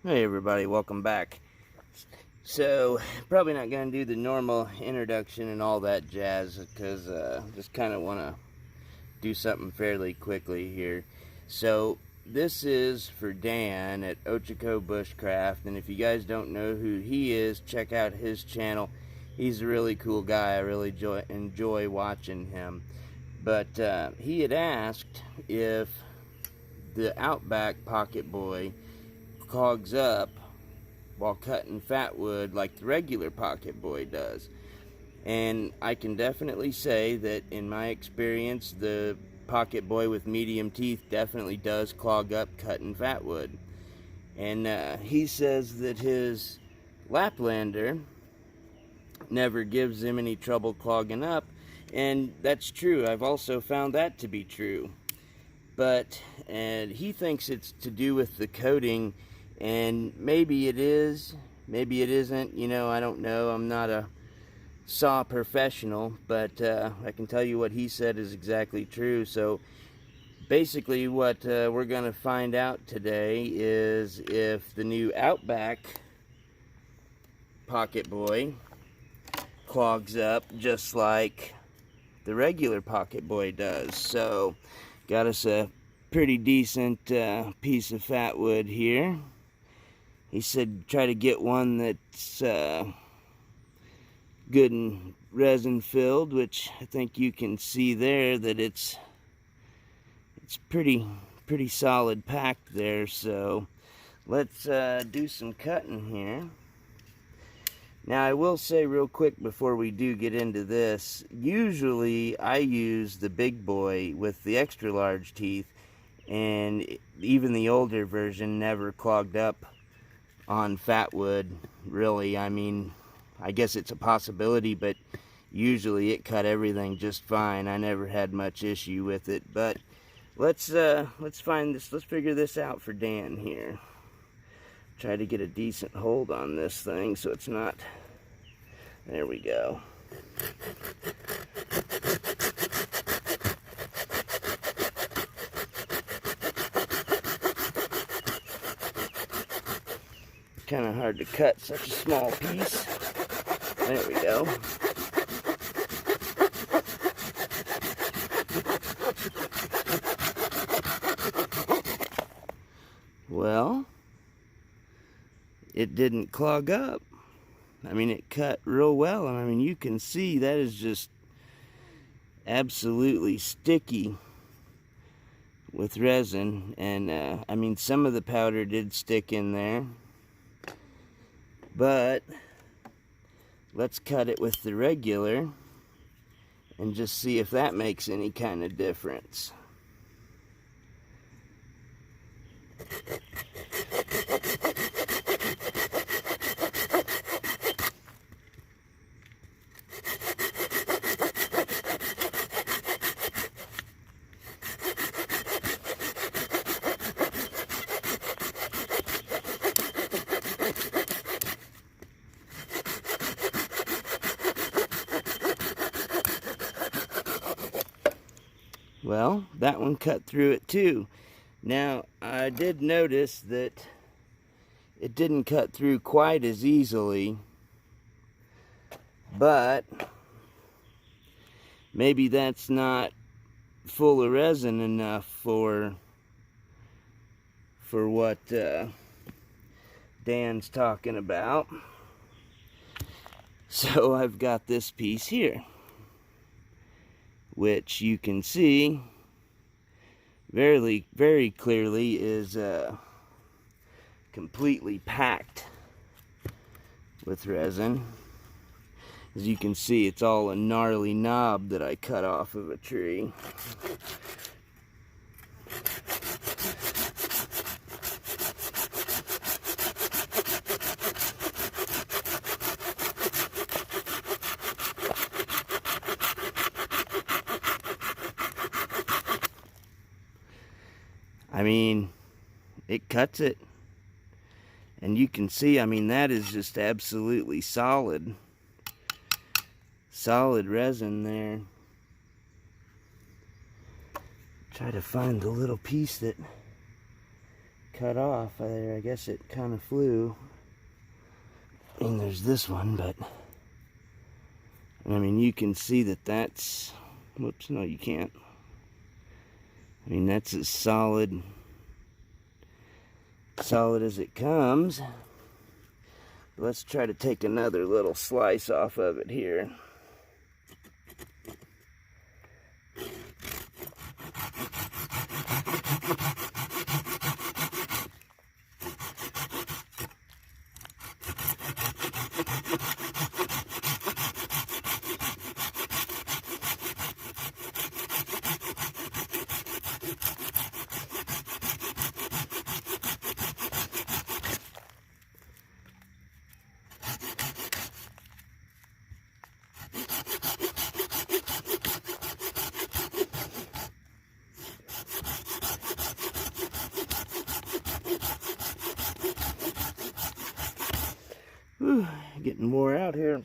Hey everybody, welcome back. So, probably not going to do the normal introduction and all that jazz because just kind of want to do something fairly quickly here. So, this is for Dan at Ochoco Bushcraft, and if you guys don't know who he is, check out his channel. He's a really cool guy. I really enjoy watching him. But he had asked if the Outback Pocket Boy clogs up while cutting fatwood like the regular Pocket Boy does. And I can definitely say that in my experience, the Pocket Boy with medium teeth definitely does clog up cutting fatwood. And he says that his Laplander never gives him any trouble clogging up, and that's true. I've also found that to be true. But and he thinks it's to do with the coating, and maybe it is, maybe it isn't. I don't know. I'm not a saw professional, but I can tell you what he said is exactly true. So basically what we're going to find out today is if the new Outback Pocket Boy clogs up just like the regular Pocket Boy does. So got us a pretty decent piece of fatwood here. He said try to get one that's good and resin filled, which I think you can see there that it's pretty solid packed there. So let's do some cutting here. Now I will say real quick before we do get into this, usually I use the big boy with the extra large teeth, and even the older version never clogged up on fatwood, really. I mean, I guess it's a possibility, but usually it cut everything just fine. I never had much issue with it. But let's find this. Let's figure this out for Dan here. Try to get a decent hold on this thing so it's not. There we go. Kind of hard to cut such a small piece. There we go. Well, it didn't clog up. I mean, it cut real well. I mean, you can see that is just absolutely sticky with resin. And I mean, some of the powder did stick in there. But let's cut it with the regular and just see if that makes any kind of difference. Well, that one cut through it too. Now, I did notice that it didn't cut through quite as easily, but maybe that's not full of resin enough for what Dan's talking about. So I've got this piece here, which you can see very clearly is completely packed with resin. As you can see, it's all a gnarly knob that I cut off of a tree. I mean, it cuts it. And you can see, I mean, that is just absolutely solid. Solid resin there. Try to find the little piece that cut off. I guess it kind of flew. And there's this one, but I mean, you can see that that's, whoops, no you can't. I mean, that's as solid as it comes. Let's try to take another little slice off of it here. Whew, getting wore out here.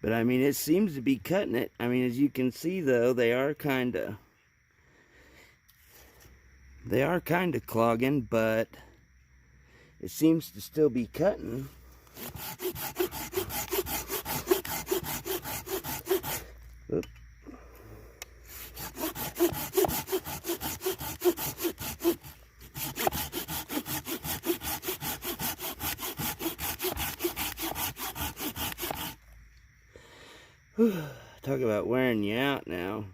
But I mean, it seems to be cutting it. I mean, as you can see though, they are kind of clogging, but it seems to still be cutting. Oop. Talk about wearing you out now.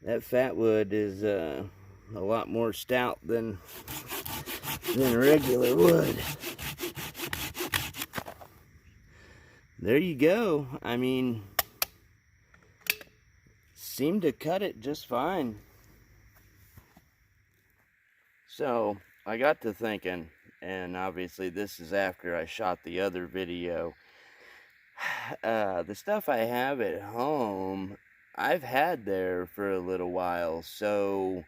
That Fatwood is a lot more stout than regular wood. There you go. I mean, seemed to cut it just fine. So I got to thinking, and obviously this is after I shot the other video. The stuff I have at home, I've had there for a little while, so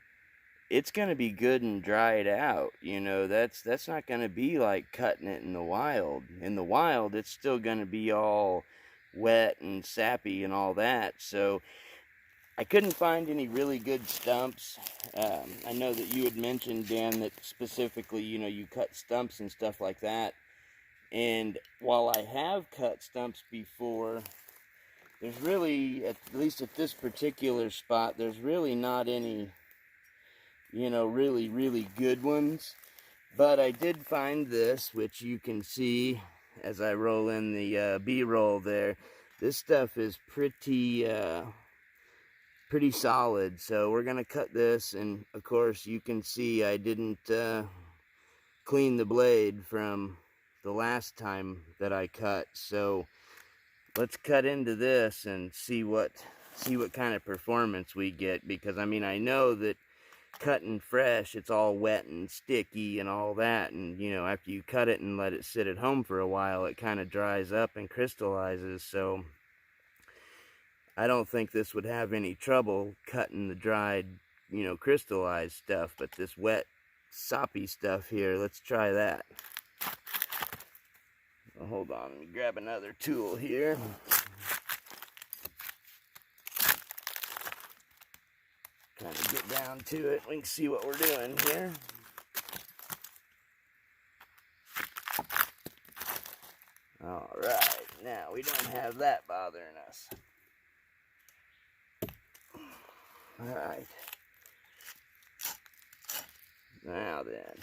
it's gonna be good and dried out. You know, that's not gonna be like cutting it in the wild. In the wild, it's still gonna be all wet and sappy and all that. So I couldn't find any really good stumps. I know that you had mentioned, Dan, that specifically, you know, you cut stumps and stuff like that. And while I have cut stumps before, there's really, at least at this particular spot, there's really not any, you know, really good ones. But I did find this, which you can see as I roll in the B-roll there. This stuff is pretty solid. So we're going to cut this, and of course you can see I didn't clean the blade from the last time that I cut. So let's cut into this and see what kind of performance we get, because I mean, I know that cutting fresh, it's all wet and sticky and all that, and you know, after you cut it and let it sit at home for a while, it kind of dries up and crystallizes. So I don't think this would have any trouble cutting the dried, you know, crystallized stuff. But this wet, soppy stuff here, let's try that. Well, hold on, let me grab another tool here. Kind of get down to it. We can see what we're doing here. All right, now we don't have that bothering us. All right. Now then.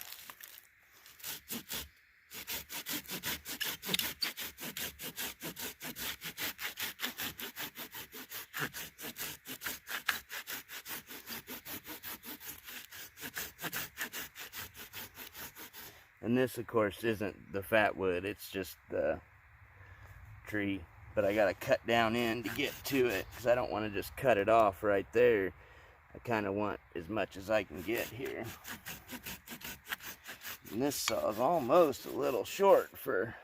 And this, of course, isn't the Fatwood, it's just the tree. But I gotta cut down in to get to it, because I don't want to just cut it off right there. I kind of want as much as I can get here. And this saw is almost a little short for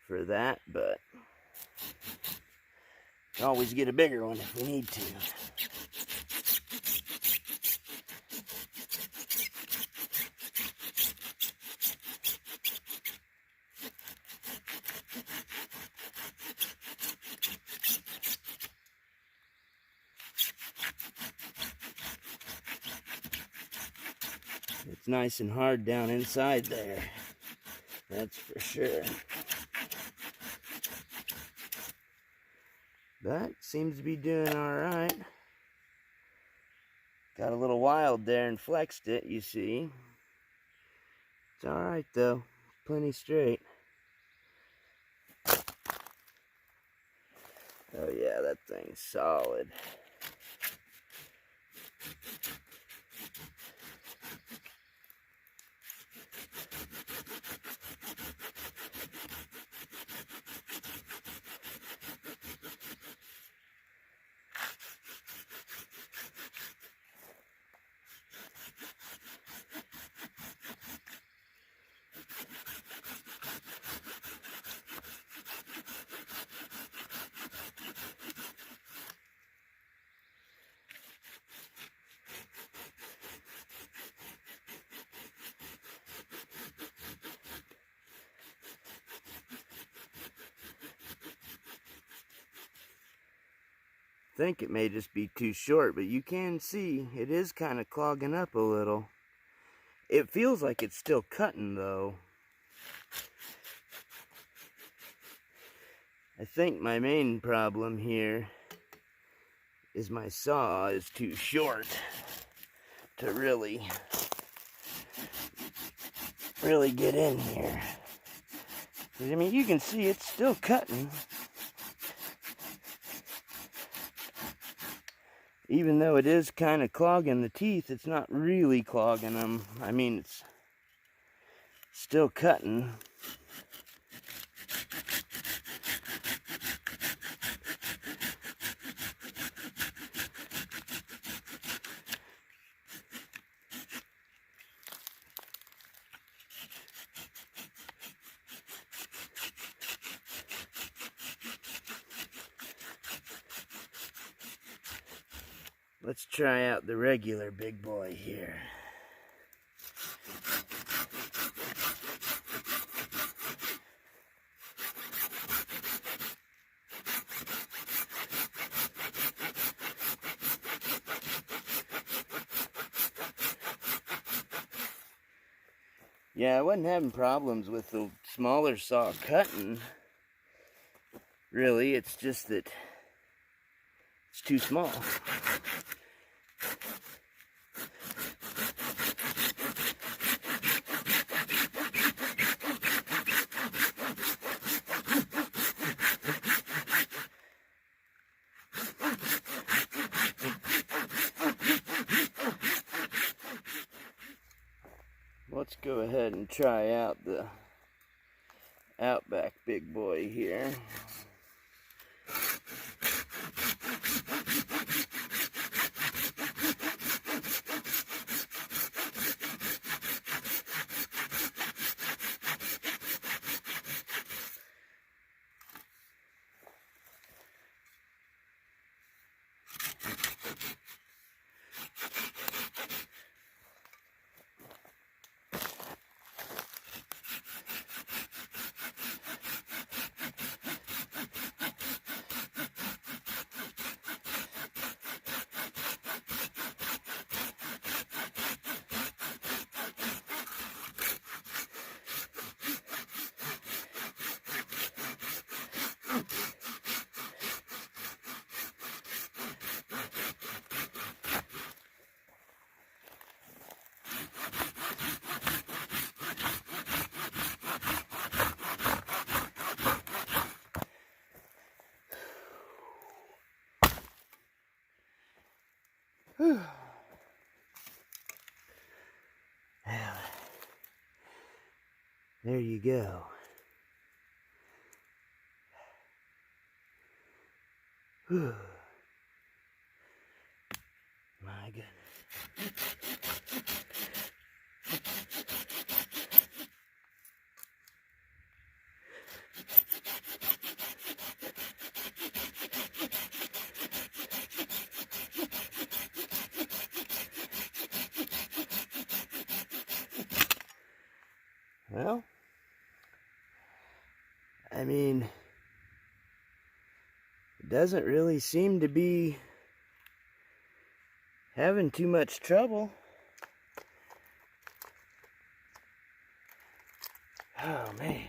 that, but we can always get a bigger one if we need to. It's nice and hard down inside there. That's for sure. But seems to be doing alright. Got a little wild there and flexed it, you see. It's alright though. Plenty straight. Oh yeah, that thing's solid. I think it may just be too short, but you can see it is kind of clogging up a little. It feels like it's still cutting though. I think my main problem here is my saw is too short to really get in here. I mean, you can see it's still cutting. Even though it is kind of clogging the teeth, it's not really clogging them. I mean, it's still cutting. Let's try out the regular big boy here. Yeah, I wasn't having problems with the smaller saw cutting. Really, it's just that it's too small. Let's go ahead and try out the Outback big boy here. Whew. Well, there you go. Whew. My goodness. Well, I mean, it doesn't really seem to be having too much trouble. Oh man,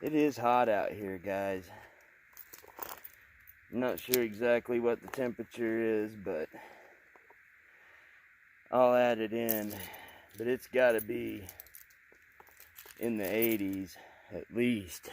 it is hot out here, guys. I'm not sure exactly what the temperature is, but I'll add it in. But it's got to be in the 80s at least.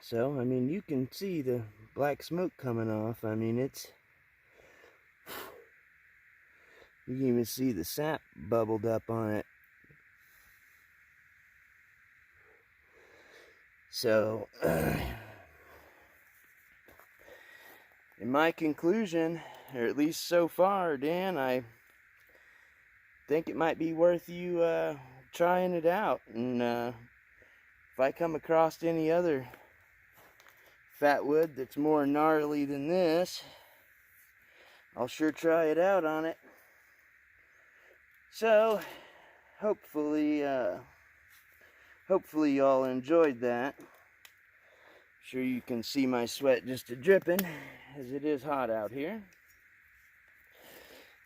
So, I mean, you can see the black smoke coming off. I mean, you can even see the sap bubbled up on it. So, in my conclusion, or at least so far, Dan, I think it might be worth you trying it out. And if I come across any other Fatwood that's more gnarly than this, I'll sure try it out on it. So, hopefully y'all enjoyed that. Sure you can see my sweat just a-dripping, as it is hot out here.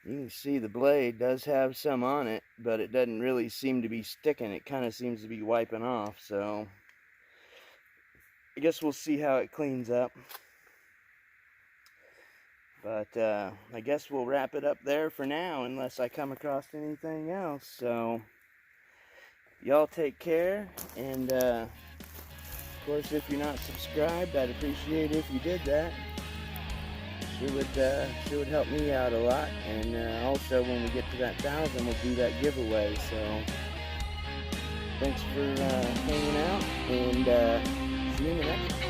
You can see the blade does have some on it, but it doesn't really seem to be sticking. It kind of seems to be wiping off, so I guess we'll see how it cleans up. But I guess we'll wrap it up there for now, unless I come across anything else. So y'all take care, and of course, if you're not subscribed, I'd appreciate it if you did that. Sure would help me out a lot. And also, when we get to that 1,000, we'll do that giveaway. So thanks for hanging out, and see you in the next one.